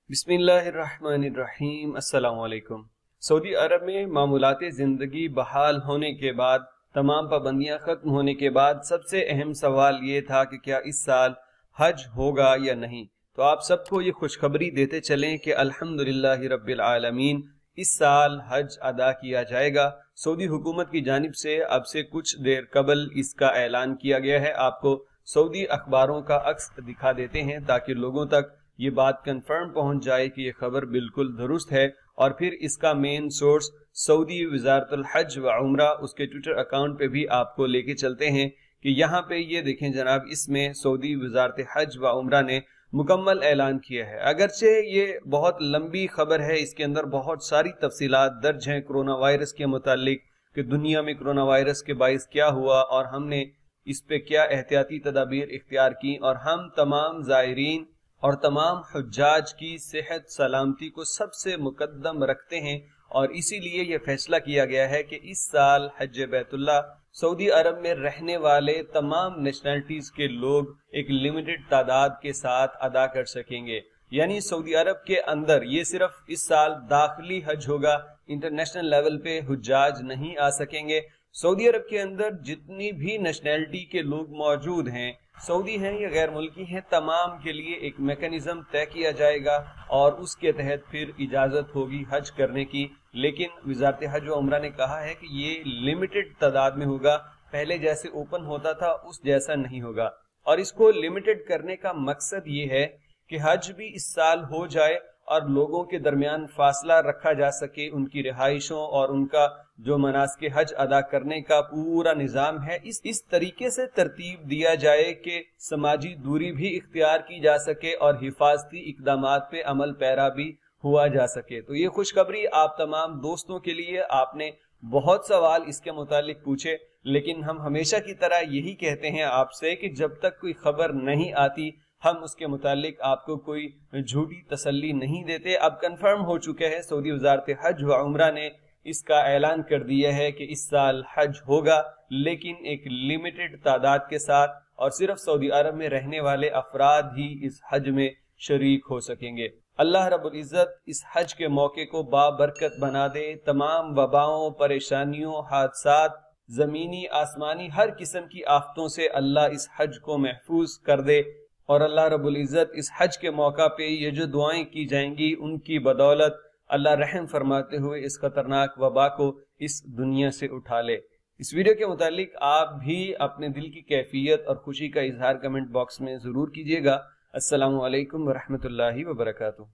बिस्मिल्लाहिर्रहमानिर्रहीम। अस्सलाम वालेकुम। सऊदी अरब में मामूलात ज़िंदगी बहाल होने के बाद, तमाम पाबंदियां ख़त्म होने के बाद सबसे अहम सवाल ये था कि क्या इस साल हज होगा या नहीं। तो आप सबको ये खुशखबरी देते चलें कि अल्हम्दुलिल्लाहि रब्बिल आलमीन इस साल हज अदा किया जाएगा। सऊदी हुकूमत की जानिब से अब से कुछ देर कबल इसका ऐलान किया गया है। आपको सऊदी अखबारों का अक्स दिखा देते हैं ताकि लोगों तक ये बात कंफर्म पहुंच जाए कि ये खबर बिल्कुल दुरुस्त है। और फिर इसका मेन सोर्स सऊदी वज़ारतुल हज व उम्रा, उसके ट्विटर अकाउंट पे भी आपको लेके चलते हैं कि यहाँ पे ये देखें जनाब, इसमें सऊदी वज़ारत हज व उम्रा ने मुकम्मल ऐलान किया है। अगरचे ये बहुत लंबी खबर है, इसके अंदर बहुत सारी तफसीलात दर्ज हैं कोरोना वायरस के मुतालिक कि दुनिया में कोरोना वायरस के बाइस क्या हुआ और हमने इस पे क्या एहतियाती तदाबीर इख्तियार की, और हम तमाम ज़ायरीन और तमाम हुज्जाज की सेहत सलामती को सबसे मुकद्दम रखते हैं। और इसीलिए यह फैसला किया गया है कि इस साल हज बैतुल्लाह सऊदी अरब में रहने वाले तमाम नेशनलिटीज के लोग एक लिमिटेड तादाद के साथ अदा कर सकेंगे। यानी सऊदी अरब के अंदर ये सिर्फ इस साल दाखिली हज होगा, इंटरनेशनल लेवल पे हुज्जाज नहीं आ सकेंगे। सऊदी अरब के अंदर जितनी भी नेशनैलिटी के लोग मौजूद हैं, सऊदी हैं या गैर मुल्की हैं, तमाम के लिए एक मैकेनिज्म तय किया जाएगा और उसके तहत फिर इजाजत होगी हज करने की। लेकिन वज़ारत हज व उम्रा ने कहा है कि ये लिमिटेड तादाद में होगा, पहले जैसे ओपन होता था उस जैसा नहीं होगा। और इसको लिमिटेड करने का मकसद ये है कि हज भी इस साल हो जाए और लोगों के दरमियान फासला रखा जा सके, उनकी रिहाइशों और उनका जो मनासिक हज अदा करने का पूरा निज़ाम है इस तरीके से तरतीब दिया जाए कि समाजी दूरी भी इख्तियार की जा सके और हिफाजती इकदामात पे अमल पैरा भी हुआ जा सके। तो ये खुशखबरी आप तमाम दोस्तों के लिए। आपने बहुत सवाल इसके मुतालिक पूछे, लेकिन हम हमेशा की तरह यही कहते हैं आपसे कि जब तक कोई खबर नहीं आती हम उसके मुतालिक आपको कोई झूठी तसल्ली नहीं देते। अब कंफर्म हो चुके हैं, सऊदी वज़ारत हज व उम्रा ने इसका ऐलान कर दिया है कि इस साल हज होगा, लेकिन एक लिमिटेड तादाद के साथ, और सिर्फ सऊदी अरब में रहने वाले अफराद ही इस हज में शरीक हो सकेंगे। अल्लाह रब्बुल इज़्ज़त इस हज के मौके को बाबरकत बना दे। तमाम वबाओं, परेशानियों, हादसात, जमीनी आसमानी हर किस्म की आफतों से अल्लाह इस हज को महफूज कर दे। और अल्लाह रब्बुल इज़्ज़त इस हज के मौका पे ये जो दुआएं की जाएंगी उनकी बदौलत अल्लाह रहम फरमाते हुए इस खतरनाक वबा को इस दुनिया से उठा ले। इस वीडियो के मुतालिक आप भी अपने दिल की कैफियत और खुशी का इजहार कमेंट बॉक्स में जरूर कीजिएगा। अस्सलामु अलैकुम व रहमतुल्लाहि व बरकातुहू।